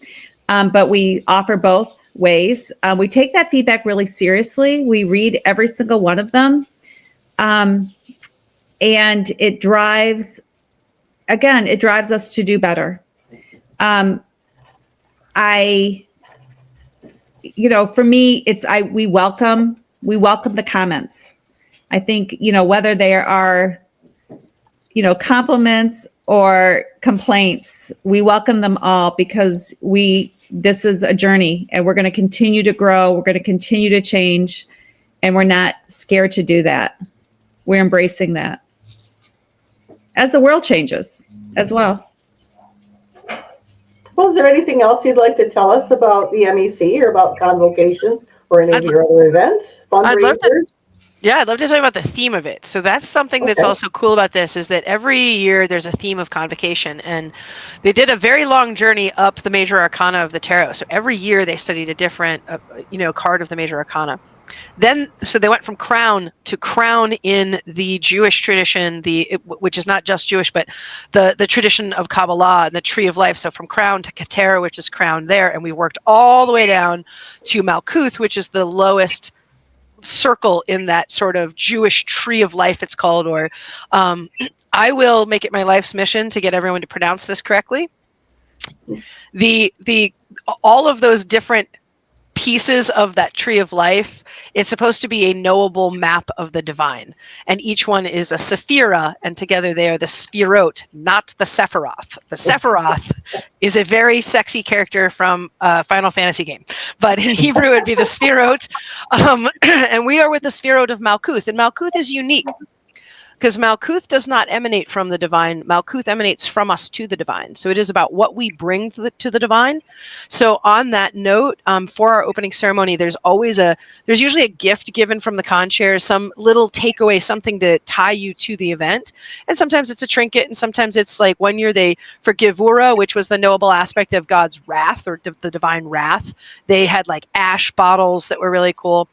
But we offer both ways. We take that feedback really seriously. We read every single one of them. And it drives us to do better. For me, we welcome the comments. I think, whether there are, compliments or complaints, we welcome them all because this is a journey and we're going to continue to grow. We're going to continue to change, and we're not scared to do that. We're embracing that as the world changes as well. Well, is there anything else you'd like to tell us about the MEC or about ConVocation or any of your other events, fundraisers? I'd love to tell you about the theme of it. So that's something that's also cool about this, is that every year there's a theme of ConVocation, and they did a very long journey up the major arcana of the tarot. So every year they studied a different, card of the major arcana. So they went from crown to crown in the Jewish tradition, which is not just Jewish, but the tradition of Kabbalah and the tree of life. So from crown to Ketera, which is crown there. And we worked all the way down to Malkuth, which is the lowest circle in that sort of Jewish tree of life, it's called. Or I will make it my life's mission to get everyone to pronounce this correctly. All of those different pieces of that tree of life, it's supposed to be a knowable map of the divine, and each one is a sephira, and together they are the sephirot, not the Sephiroth. The Sephiroth is a very sexy character from a Final Fantasy game, but in Hebrew it'd be the sephirot, and we are with the sephirot of Malkuth, and Malkuth is unique because Malkuth does not emanate from the divine. Malkuth emanates from us to the divine. So it is about what we bring to the divine. So on that note, for our opening ceremony, there's usually a gift given from the con-chairs, some little takeaway, something to tie you to the event. And sometimes it's a trinket, and sometimes it's like one year for Gevura, which was the knowable aspect of God's wrath or the divine wrath, they had like ash bottles that were really cool.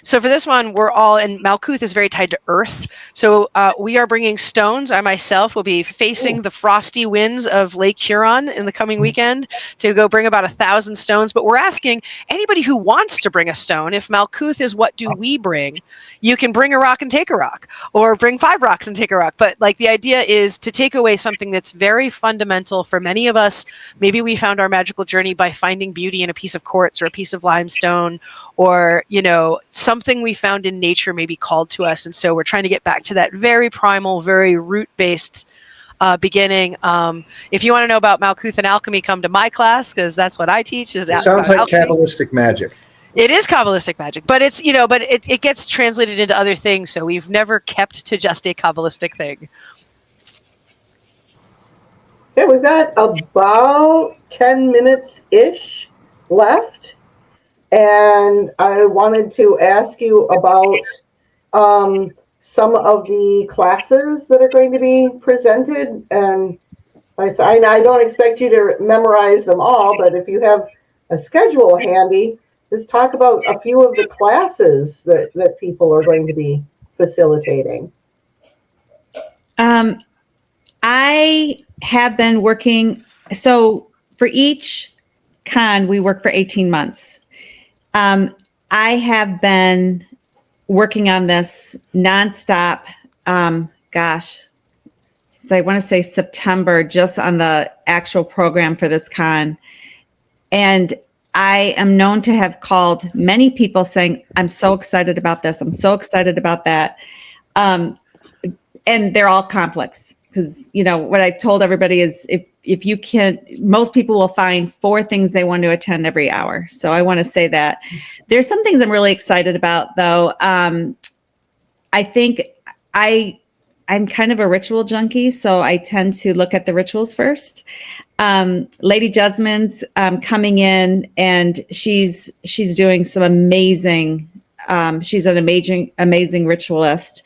So for this one, and Malkuth is very tied to earth. So we are bringing stones. I myself will be facing the frosty winds of Lake Huron in the coming weekend to go bring about 1,000 stones. But we're asking anybody who wants to bring a stone, if Malkuth is what do we bring, you can bring a rock and take a rock, or bring 5 rocks and take a rock. But like the idea is to take away something that's very fundamental for many of us. Maybe we found our magical journey by finding beauty in a piece of quartz or a piece of limestone, or, something we found in nature maybe called to us. And so we're trying to get back to that very primal, very root-based beginning. If you want to know about Malkuth and alchemy, come to my class, because that's what I teach. It sounds like Kabbalistic magic. It is Kabbalistic magic, but it's, but it gets translated into other things. So we've never kept to just a Kabbalistic thing. Okay, we've got about 10 minutes-ish left. And I wanted to ask you about some of the classes that are going to be presented. And I don't expect you to memorize them all, but if you have a schedule handy, just talk about a few of the classes that people are going to be facilitating. I have been working, so for each con, we work for 18 months. I have been working on this nonstop, since I want to say September, just on the actual program for this con. And I am known to have called many people saying, I'm so excited about this. I'm so excited about that. And they're all conflicts. Because, what I told everybody is if you can, most people will find 4 things they want to attend every hour. So I want to say that. There's some things I'm really excited about, though. I think I'm kind of a ritual junkie, so I tend to look at the rituals first. Lady Jesmond's coming in, and she's doing some amazing, she's an amazing ritualist.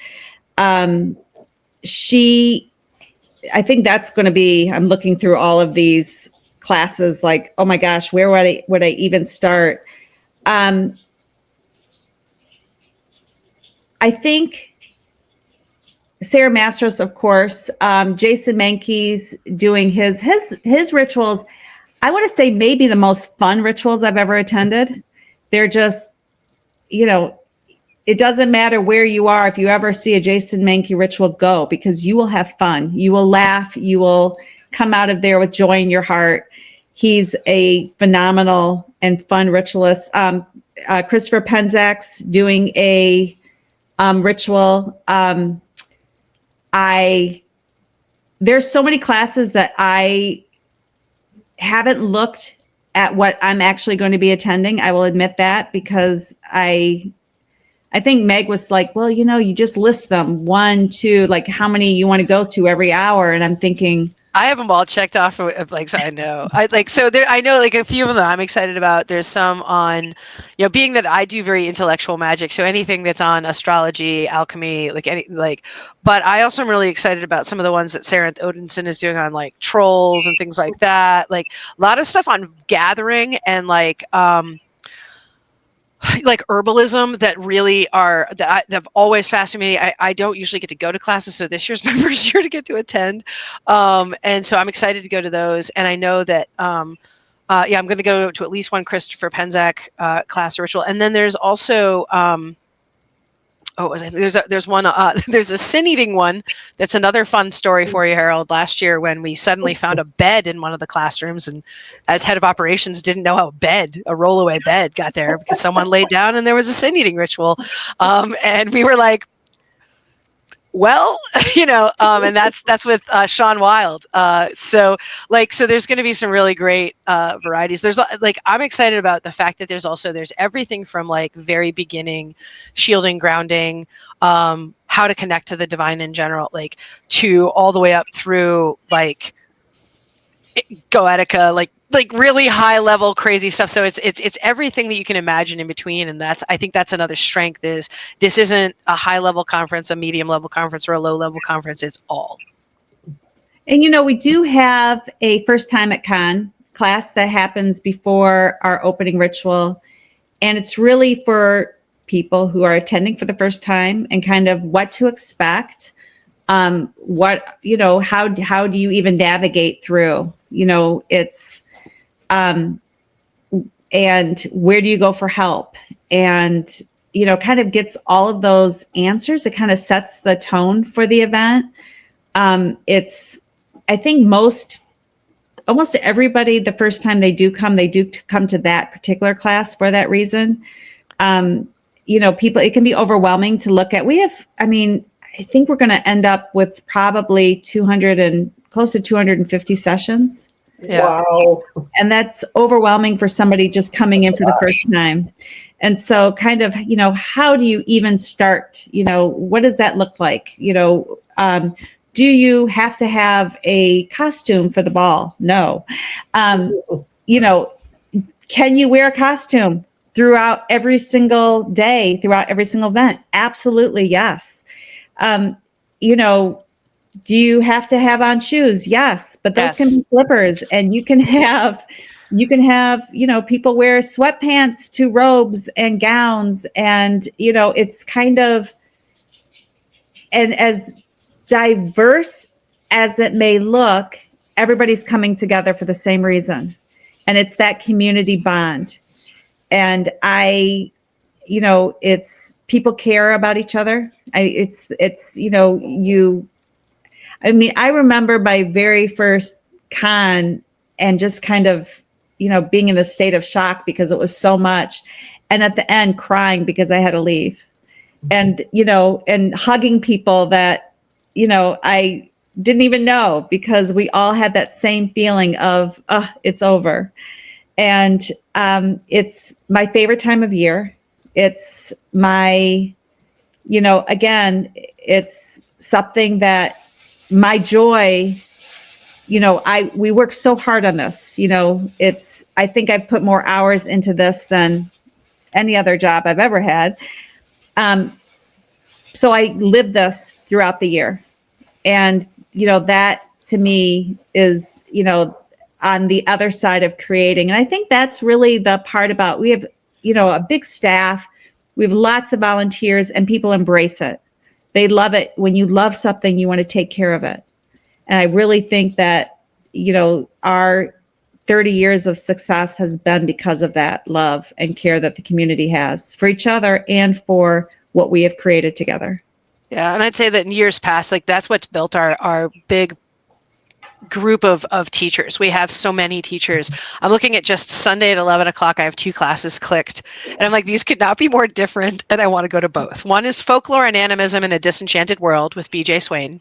I think that's going to be, I'm looking through all of these classes like, oh my gosh, where would I even start? I think Sarah Mastros, of course, Jason Mankey's doing his rituals. I want to say maybe the most fun rituals I've ever attended. They're just, it doesn't matter where you are. If you ever see a Jason Mankey ritual, go, because you will have fun. You will laugh. You will come out of there with joy in your heart. He's a phenomenal and fun ritualist. Christopher Penzak's doing a ritual. There's so many classes that I haven't looked at what I'm actually going to be attending. I will admit that, because I think Meg was like, well, you just list them 1, 2, like how many you want to go to every hour. And I'm thinking, I have them all checked off. So I know. I know like a few of them that I'm excited about. There's some on, being that I do very intellectual magic. So anything that's on astrology, alchemy, but I also am really excited about some of the ones that Sarah Odinson is doing on like trolls and things like that. Like a lot of stuff on gathering and like herbalism that really that have always fascinated me. I don't usually get to go to classes, so this year's my first year to get to attend, and so I'm excited to go to those. And I know that I'm going to go to at least one Christopher Penzak class or ritual. And then there's also there's one there's a sin eating one that's another fun story for you, Harold. Last year when we suddenly found a bed in one of the classrooms, and as head of operations didn't know how a rollaway bed got there because someone laid down and there was a sin eating ritual, and we were like, well, and that's with Sean Wild. So there's going to be some really great varieties. There's I'm excited about the fact that there's everything from like very beginning shielding, grounding, how to connect to the divine in general, to all the way up through Goetica, like really high level crazy stuff. So it's everything that you can imagine in between. And I think that's another strength is this isn't a high level conference, a medium level conference, or a low level conference. It's all. And we do have a first time at Con class that happens before our opening ritual. And it's really for people who are attending for the first time and kind of what to expect. What, how do you even navigate through, it's, and where do you go for help? And, kind of gets all of those answers. It kind of sets the tone for the event. I think almost everybody, the first time they do come to that particular class for that reason. People, it can be overwhelming to look at. I think we're going to end up with probably 200 and close to 250 sessions. Yeah. Wow. And that's overwhelming for somebody just coming in for the first time. And so kind of, how do you even start? What does that look like? Do you have to have a costume for the ball? No. Can you wear a costume throughout every single day, throughout every single event? Absolutely, yes. Do you have to have on shoes? Yes, but those can be slippers, and you can have, people wear sweatpants to robes and gowns, and, it's kind of, and as diverse as it may look, everybody's coming together for the same reason. And it's that community bond. And it's people care about each other. I remember my very first con and just kind of, being in the state of shock because it was so much. And at the end crying because I had to leave and, and hugging people that, I didn't even know, because we all had that same feeling of, it's over. And it's my favorite time of year. It's my, again, it's something that my joy, we work so hard on this, I think I've put more hours into this than any other job I've ever had. So I live this throughout the year. And, that to me is, on the other side of creating. And I think that's really the part about, we have, a big staff, we have lots of volunteers, and people embrace it. They love it. When you love something, you want to take care of it. And I really think that, our 30 years of success has been because of that love and care that the community has for each other and for what we have created together. Yeah, and I'd say that in years past, that's what's built our big group of teachers. We have so many teachers. I'm looking at just Sunday at 11 o'clock. I have 2 classes clicked. And I'm like, these could not be more different. And I want to go to both. One is Folklore and Animism in a Disenchanted World with BJ Swain.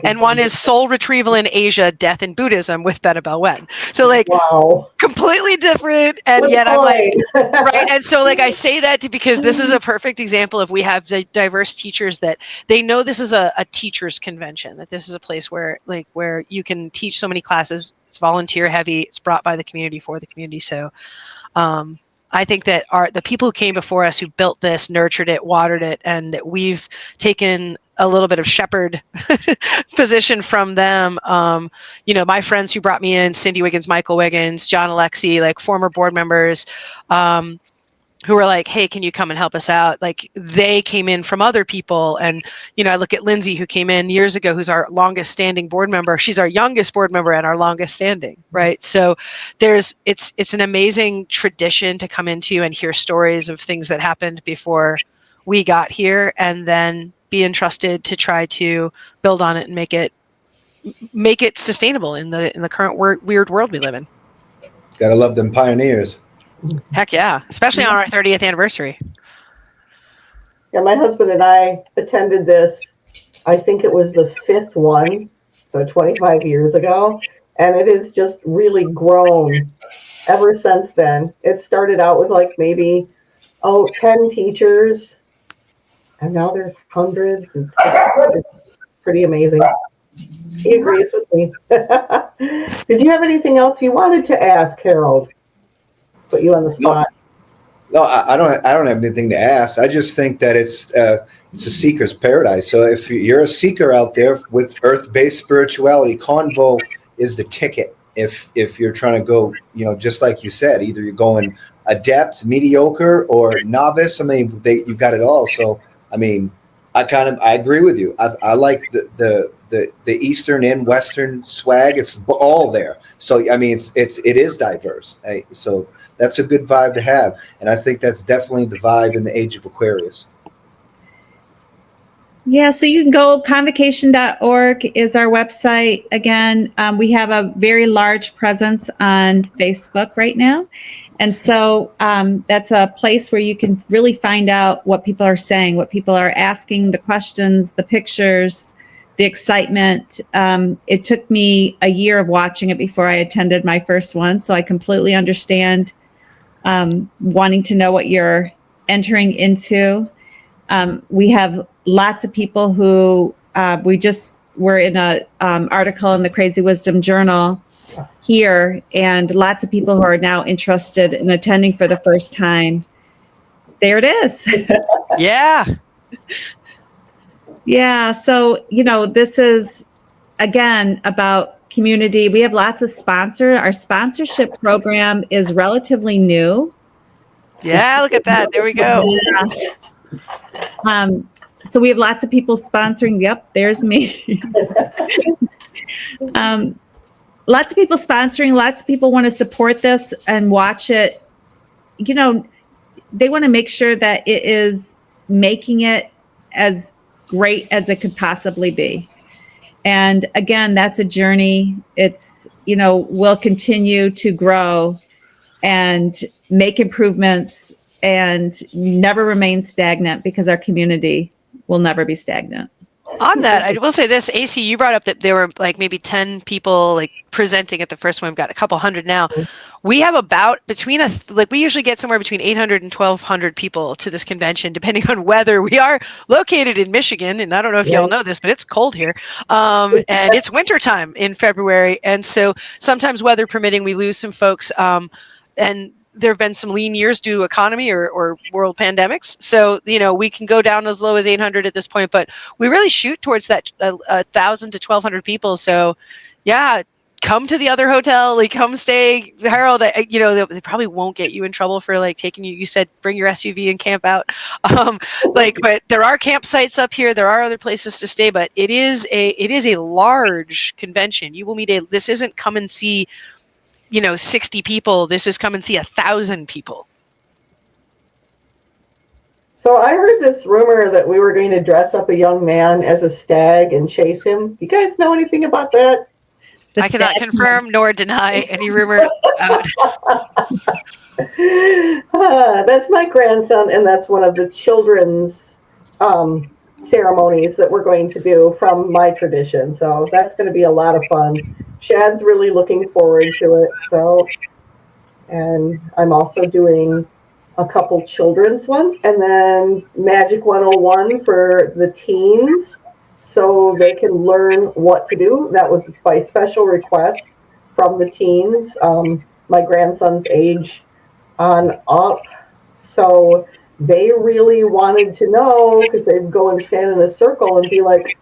And one is Soul Retrieval in Asia, Death in Buddhism with Betta Wen. So wow. Completely different. And yet I'm like, right. And so I say that because this is a perfect example of, we have diverse teachers that they know this is a teacher's convention, that this is a place where you can teach so many classes. It's volunteer heavy. It's brought by the community for the community. So, I think that the people who came before us, who built this, nurtured it, watered it, and that we've taken a little bit of shepherd position from them. My friends who brought me in, Cindy Wiggins, Michael Wiggins, John Alexi, former board members, who were like, hey, can you come and help us out? They came in from other people. And, I look at Lindsay, who came in years ago, who's our longest standing board member. She's our youngest board member and our longest standing, right? So it's an amazing tradition to come into and hear stories of things that happened before we got here, and then be entrusted to try to build on it and make it sustainable in the current weird world we live in. Gotta love them pioneers. Heck yeah, especially on our 30th anniversary. Yeah, my husband and I attended this, I think it was the 5th one, so 25 years ago, and it has just really grown ever since then. It started out with maybe 10 teachers, and now there's hundreds. It's pretty amazing. He agrees with me. Did you have anything else you wanted to ask, Harold? Put you on the spot. No, I don't have anything to ask. I just think that it's a seeker's paradise. So if you're a seeker out there with earth-based spirituality, Convo is the ticket. If you're trying to go, just like you said, either you're going adept, mediocre, or novice. I mean, you've got it all. So, I mean, I agree with you. I like the Eastern and Western swag. It's all there. So, I mean, it is diverse. So that's a good vibe to have. And I think that's definitely the vibe in the age of Aquarius. Yeah, so you can go, convocation.org is our website. Again, we have a very large presence on Facebook right now. And so that's a place where you can really find out what people are saying, what people are asking, the questions, the pictures, the excitement. It took me a year of watching it before I attended my first one. So I completely understand wanting to know what you're entering into. We have lots of people who we just were in a article in the Crazy Wisdom Journal here, and lots of people who are now interested in attending for the first time. There it is. Yeah. Yeah. So, this is, again, about community. We have lots of sponsors. Our sponsorship program is relatively new. Yeah, look at that. There we go. Yeah. So we have lots of people sponsoring. Yep, there's me. Lots of people sponsoring. Lots of people want to support this and watch it. They want to make sure that it is making it as great as it could possibly be. And again, that's a journey. It's, we'll continue to grow and make improvements and never remain stagnant, because our community will never be stagnant. On that, I will say this, AC, you brought up that there were like maybe 10 people like presenting at the first one. We've got a couple hundred now. We have about we usually get somewhere between 800 and 1,200 people to this convention, depending on weather. We are located in Michigan, and I don't know if y'all know this, but it's cold here. And it's wintertime in February. And so sometimes weather permitting, we lose some folks. And there have been some lean years due to economy or world pandemics. So, we can go down as low as 800 at this point, but we really shoot towards that 1,000 to 1,200 people. So yeah, come to the other hotel, come stay. Harold, they probably won't get you in trouble for taking you said, bring your SUV and camp out. But there are campsites up here. There are other places to stay, but it is a large convention. You will meet this isn't come and see 60 people. This is come and see 1,000 people. So I heard this rumor that we were going to dress up a young man as a stag and chase him. You guys know anything about that? I cannot confirm nor deny any rumors. That's my grandson, and that's one of the children's ceremonies that we're going to do from my tradition. So that's going to be a lot of fun. Shad's really looking forward to it. So, and I'm also doing a couple children's ones, and then Magic 101 for the teens, so they can learn what to do. That was by special request from the teens, my grandson's age on up. So they really wanted to know, because they'd go and stand in a circle and be like,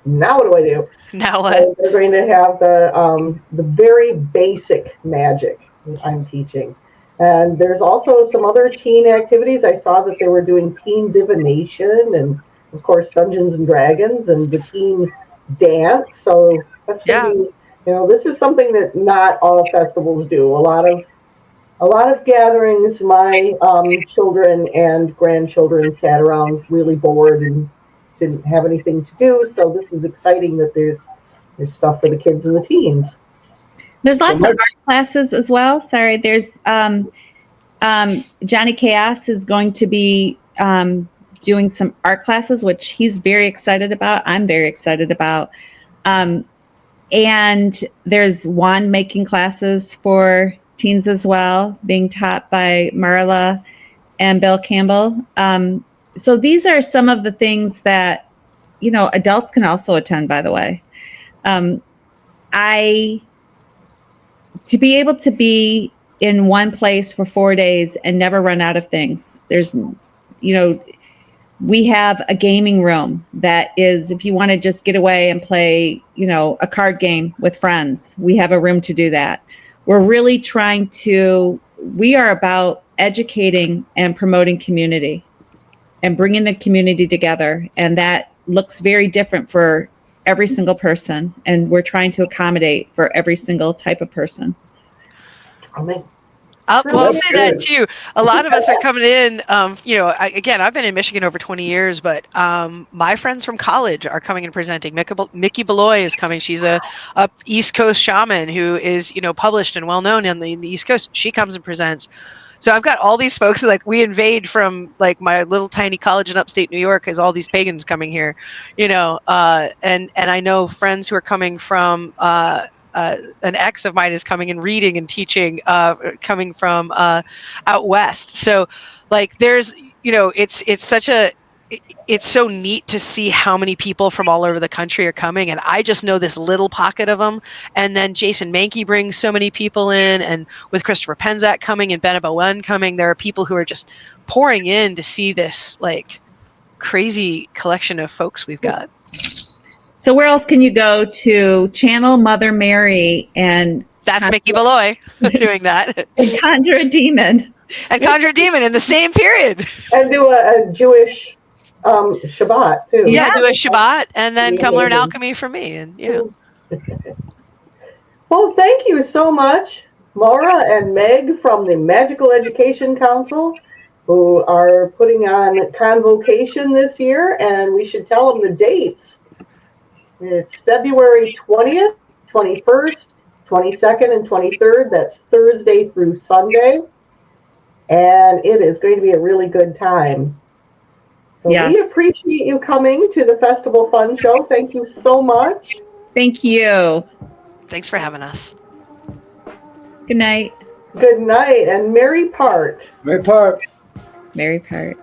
now what do I do? Now what? So they're going to have the very basic magic I'm teaching. And there's also some other teen activities. I saw that they were doing teen divination and, of course, Dungeons and Dragons and the teen dance. So that's going to be, this is something that not all festivals do. A lot of gatherings, my children and grandchildren sat around really bored and didn't have anything to do. So this is exciting that there's stuff for the kids and the teens. There's lots of art classes as well. Sorry, there's Johnny Chaos is going to be doing some art classes, which he's very excited about. I'm very excited about. And there's wand making classes for teens as well, being taught by Marla and Bill Campbell. So these are some of the things that, adults can also attend, by the way. To be able to be in one place for 4 days and never run out of things. We have a gaming room that is, if you want to just get away and play, a card game with friends, we have a room to do that. We're really we are about educating and promoting community and bringing the community together. And that looks very different for every single person. And we're trying to accommodate for every single type of person. I'll say that too. A lot of us are coming in. I've been in Michigan over 20 years, but my friends from college are coming and presenting. Mickey Beloy is coming. She's a East Coast shaman who is, published and well known in the East Coast. She comes and presents. So I've got all these folks, like we invade from like my little tiny college in upstate New York, as all these pagans coming here, and I know friends who are coming from. An ex of mine is coming and reading and teaching, coming from out west. So, like, there's, it's so neat to see how many people from all over the country are coming, and I just know this little pocket of them. And then Jason Mankey brings so many people in, and with Christopher Penzak coming and Ben Bowen coming, there are people who are just pouring in to see this like crazy collection of folks we've got. So where else can you go to channel Mother Mary and that's Mickey Beloy doing that and conjure a demon in the same period and do a Jewish Shabbat too? Yeah, do a Shabbat and then come learn alchemy from me, and Well, thank you so much, Maura and Meg from the Magical Education Council, who are putting on ConVocation this year, and we should tell them the dates. It's February 20th, 21st, 22nd, and 23rd. That's Thursday through Sunday. And it is going to be a really good time. So we appreciate you coming to the Festival Fun Show. Thank you so much. Thank you. Thanks for having us. Good night. Good night. And Mary Part. Mary Part. Mary Part.